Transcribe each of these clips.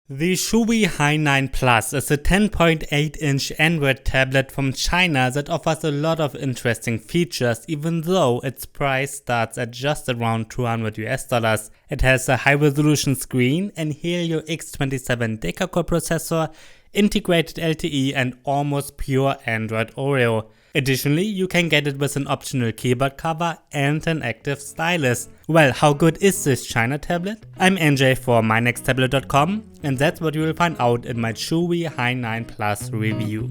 The Shui Hi 9 Plus is a 10.8-inch Android tablet from China that offers a lot of interesting features, even though its price starts at just around $200. It has a high-resolution screen, an Helio X27 deca-core processor, integrated LTE, and almost pure Android Oreo. Additionally, you can get it with an optional keyboard cover and an active stylus. Well, how good is this China tablet? I'm NJ for mynexttablet.com, and that's what you will find out in my Shui Hi 9 Plus review.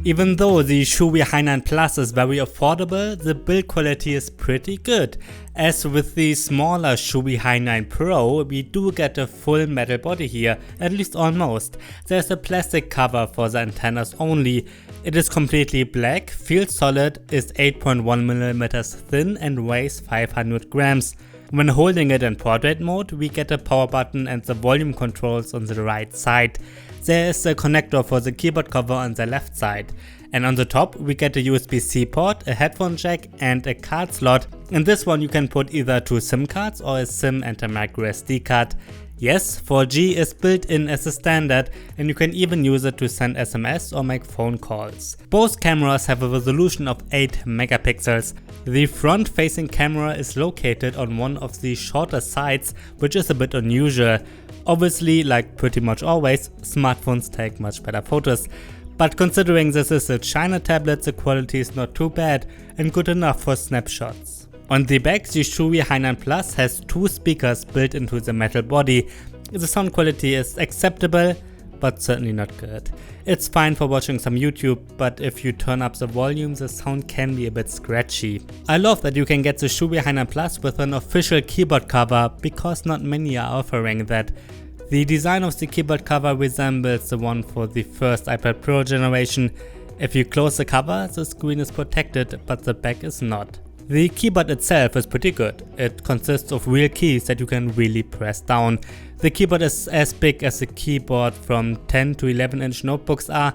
Even though the Shui Hi 9 Plus is very affordable, the build quality is pretty good. As with the smaller Shui Hi 9 Pro, we do get a full metal body here, at least almost. There's a plastic cover for the antennas only. It is completely black, feels solid, is 8.1mm thin and weighs 500 grams. When holding it in portrait mode, we get a power button and the volume controls on the right side. There is a connector for the keyboard cover on the left side. And on the top we get a USB-C port, a headphone jack and a card slot. In this one you can put either 2 SIM cards or a SIM and a micro SD card. Yes, 4G is built in as a standard and you can even use it to send SMS or make phone calls. Both cameras have a resolution of 8 megapixels. The front-facing camera is located on one of the shorter sides, which is a bit unusual. Obviously, like pretty much always, smartphones take much better photos. But considering this is a China tablet, the quality is not too bad and good enough for snapshots. On the back, the Shui Hi 9 Plus has 2 speakers built into the metal body. The sound quality is acceptable, but certainly not good. It's fine for watching some YouTube, but if you turn up the volume, the sound can be a bit scratchy. I love that you can get the Shui Hi 9 Plus with an official keyboard cover, because not many are offering that. The design of the keyboard cover resembles the one for the first iPad Pro generation. If you close the cover, the screen is protected, but the back is not. The keyboard itself is pretty good. It consists of real keys that you can really press down. The keyboard is as big as the keyboard from 10 to 11-inch notebooks are.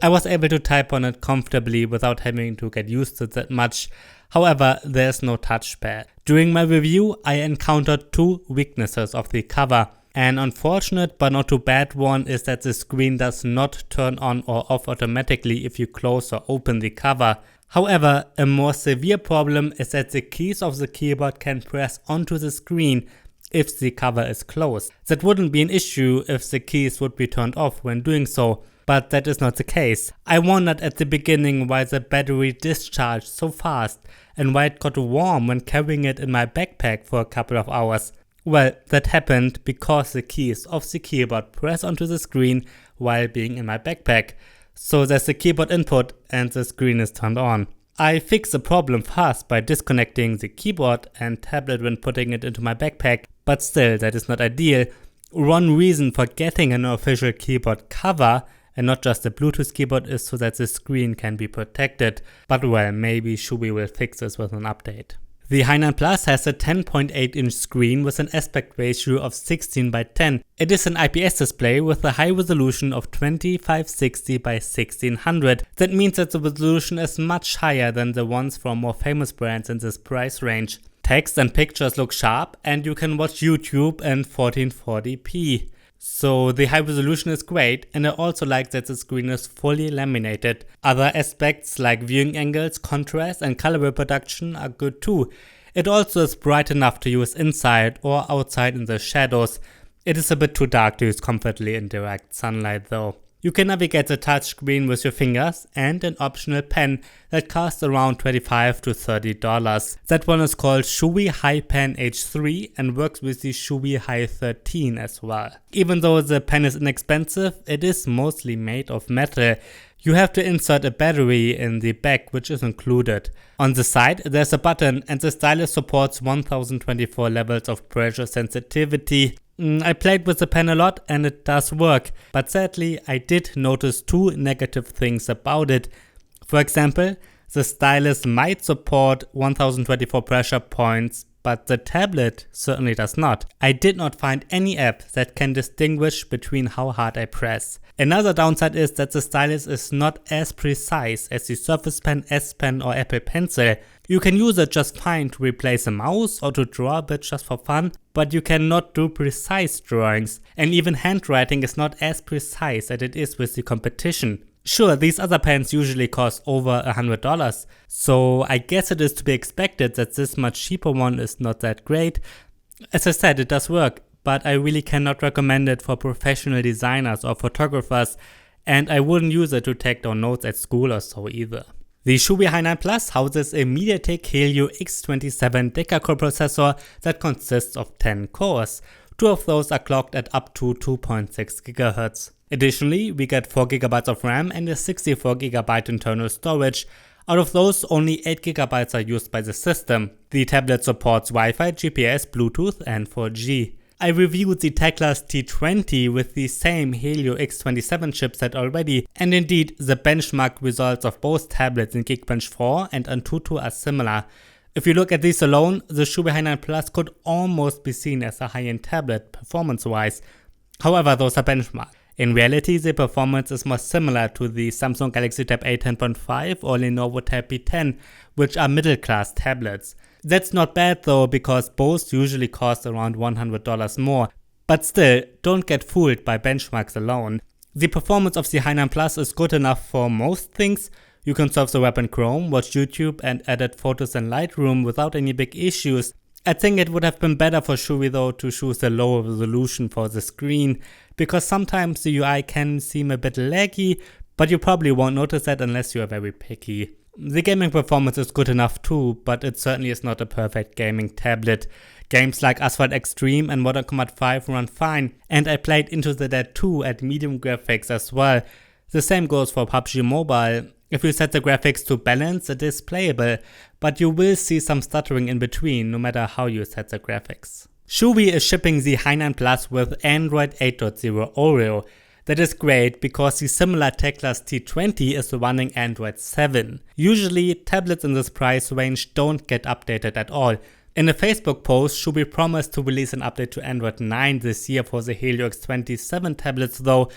I was able to type on it comfortably without having to get used to it that much. However, there's no touchpad. During my review, I encountered 2 weaknesses of the cover. An unfortunate but not too bad one is that the screen does not turn on or off automatically if you close or open the cover. However, a more severe problem is that the keys of the keyboard can press onto the screen if the cover is closed. That wouldn't be an issue if the keys would be turned off when doing so, but that is not the case. I wondered at the beginning why the battery discharged so fast and why it got warm when carrying it in my backpack for a couple of hours. Well, that happened because the keys of the keyboard press onto the screen while being in my backpack. So there's the keyboard input and the screen is turned on. I fixed the problem fast by disconnecting the keyboard and tablet when putting it into my backpack, but still that is not ideal. One reason for getting an official keyboard cover and not just a Bluetooth keyboard is so that the screen can be protected. But well, maybe Shui will fix this with an update. The Hi 9 Plus has a 10.8-inch screen with an aspect ratio of 16:10. It is an IPS display with a high resolution of 2560 by 1600. That means that the resolution is much higher than the ones from more famous brands in this price range. Text and pictures look sharp and you can watch YouTube in 1440p. So the high resolution is great, and I also like that the screen is fully laminated. Other aspects like viewing angles, contrast and color reproduction are good too. It also is bright enough to use inside or outside in the shadows. It is a bit too dark to use comfortably in direct sunlight though. You can navigate the touchscreen with your fingers and an optional pen that costs around $25 to $30. That one is called Shui Hi Pen H3 and works with the Shui Hi 13 as well. Even though the pen is inexpensive, it is mostly made of metal. You have to insert a battery in the back, which is included. On the side there's a button and the stylus supports 1024 levels of pressure sensitivity. I played with the pen a lot and it does work, but sadly I did notice 2 negative things about it. For example, the stylus might support 1024 pressure points, but the tablet certainly does not. I did not find any app that can distinguish between how hard I press. Another downside is that the stylus is not as precise as the Surface Pen, S Pen or Apple Pencil. You can use it just fine to replace a mouse or to draw a bit just for fun, but you cannot do precise drawings, and even handwriting is not as precise as it is with the competition. Sure, these other pens usually cost over $100, so I guess it is to be expected that this much cheaper one is not that great. As I said, it does work, but I really cannot recommend it for professional designers or photographers, and I wouldn't use it to take down notes at school or so either. The Shubi Hi9 Plus houses a MediaTek Helio X27 deca-core processor that consists of 10 cores. 2 of those are clocked at up to 2.6 GHz. Additionally, we get 4GB of RAM and a 64GB internal storage. Out of those, only 8GB are used by the system. The tablet supports Wi-Fi, GPS, Bluetooth and 4G. I reviewed the Teclas T20 with the same Helio X27 chipset already, and indeed the benchmark results of both tablets in Geekbench 4 and Antutu are similar. If you look at these alone, the Shubi Hi9 Plus could almost be seen as a high-end tablet performance-wise. However, those are benchmarks. In reality, the performance is more similar to the Samsung Galaxy Tab A10.5 or Lenovo Tab B10, which are middle-class tablets. That's not bad though, because both usually cost around $100 more, but still, don't get fooled by benchmarks alone. The performance of the Hi9 Plus is good enough for most things. You can surf the web in Chrome, watch YouTube and edit photos in Lightroom without any big issues. I think it would have been better for Shubi though to choose a lower resolution for the screen, because sometimes the UI can seem a bit laggy, but you probably won't notice that unless you are very picky. The gaming performance is good enough too, but it certainly is not a perfect gaming tablet. Games like Asphalt Extreme and Mortal Kombat 5 run fine, and I played Into the Dead 2 at medium graphics as well. The same goes for PUBG Mobile. If you set the graphics to balance, it is playable, but you will see some stuttering in between no matter how you set the graphics. Shubi is shipping the Hi9 Plus with Android 8.0 Oreo. That is great because the similar Teclas T20 is running Android 7. Usually, tablets in this price range don't get updated at all. In a Facebook post, Shubi promised to release an update to Android 9 this year for the Helio X27 tablets, though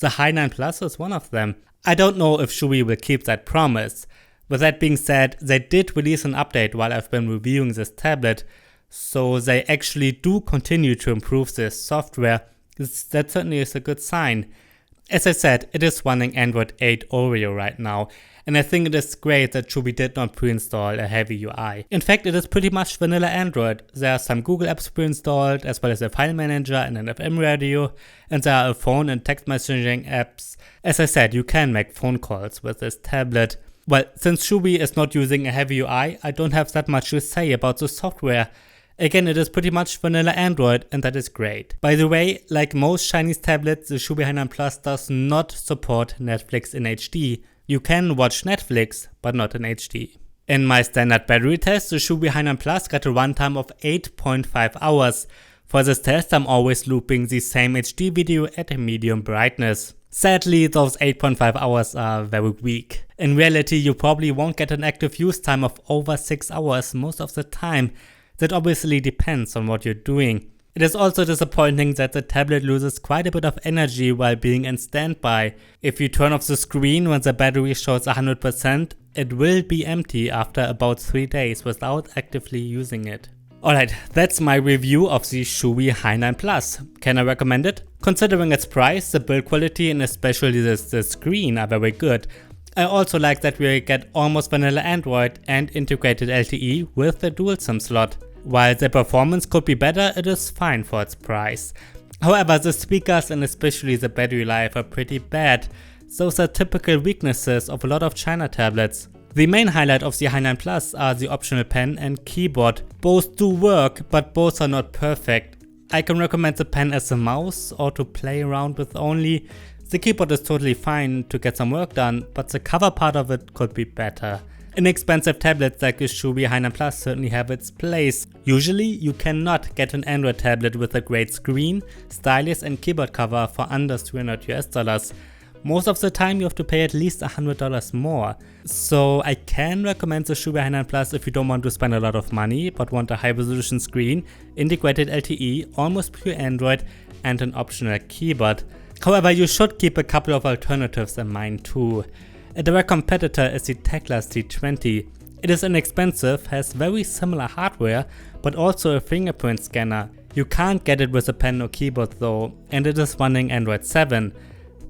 the Hi9 Plus is one of them. I don't know if Shubi will keep that promise. With that being said, they did release an update while I've been reviewing this tablet, so they actually do continue to improve this software. That certainly is a good sign. As I said, it is running Android 8 Oreo right now, and I think it is great that Shubi did not pre-install a heavy UI. In fact, it is pretty much vanilla Android. There are some Google apps pre-installed, as well as a file manager and an FM radio, and there are phone and text messaging apps. As I said, you can make phone calls with this tablet. Well, since Shubi is not using a heavy UI, I don't have that much to say about the software. Again, it is pretty much vanilla Android, and that is great. By the way, like most Chinese tablets, the Shubi Hi9 Plus does not support Netflix in HD. You can watch Netflix, but not in HD. In my standard battery test, the Shubi Hi9 Plus got a runtime of 8.5 hours. For this test, I'm always looping the same HD video at a medium brightness. Sadly, those 8.5 hours are very weak. In reality, you probably won't get an active use time of over 6 hours most of the time. That obviously depends on what you're doing. It is also disappointing that the tablet loses quite a bit of energy while being in standby. If you turn off the screen when the battery shows 100%, it will be empty after about 3 days without actively using it. Alright, that's my review of the Shubi Hi9 Plus. Can I recommend it? Considering its price, the build quality and especially the screen are very good. I also like that we get almost vanilla Android and integrated LTE with the dual SIM slot. While the performance could be better, it is fine for its price. However, the speakers and especially the battery life are pretty bad. Those are typical weaknesses of a lot of China tablets. The main highlight of the Hi9 Plus are the optional pen and keyboard. Both do work, but both are not perfect. I can recommend the pen as a mouse or to play around with only. The keyboard is totally fine to get some work done, but the cover part of it could be better. Inexpensive tablets like the Shubi Hi9 Plus certainly have its place. Usually, you cannot get an Android tablet with a great screen, stylus and keyboard cover for under $300 US. most of the time you have to pay at least $100 more. So I can recommend the Shubi Hi9 Plus if you don't want to spend a lot of money but want a high resolution screen, integrated LTE, almost pure Android, and an optional keyboard. However, you should keep a couple of alternatives in mind too. A direct competitor is the Teclas T20. It is inexpensive, has very similar hardware, but also a fingerprint scanner. You can't get it with a pen or keyboard though, and it is running Android 7.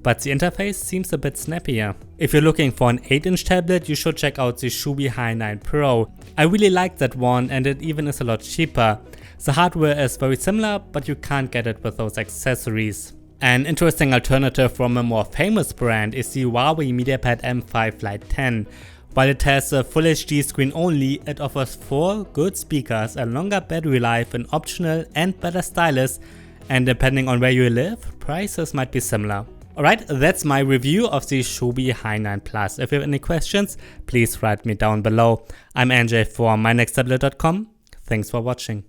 But the interface seems a bit snappier. If you're looking for an 8-inch tablet, you should check out the Shubi Hi9 Pro. I really like that one, and it even is a lot cheaper. The hardware is very similar, but you can't get it with those accessories. An interesting alternative from a more famous brand is the Huawei MediaPad M5 Lite 10. While it has a Full HD screen only, it offers 4 good speakers, a longer battery life, an optional and better stylus, and depending on where you live, prices might be similar. Alright, that's my review of the Shubi Hi9 Plus. If you have any questions, please write me down below. I'm Anjay for mynexttablet.com. Thanks for watching.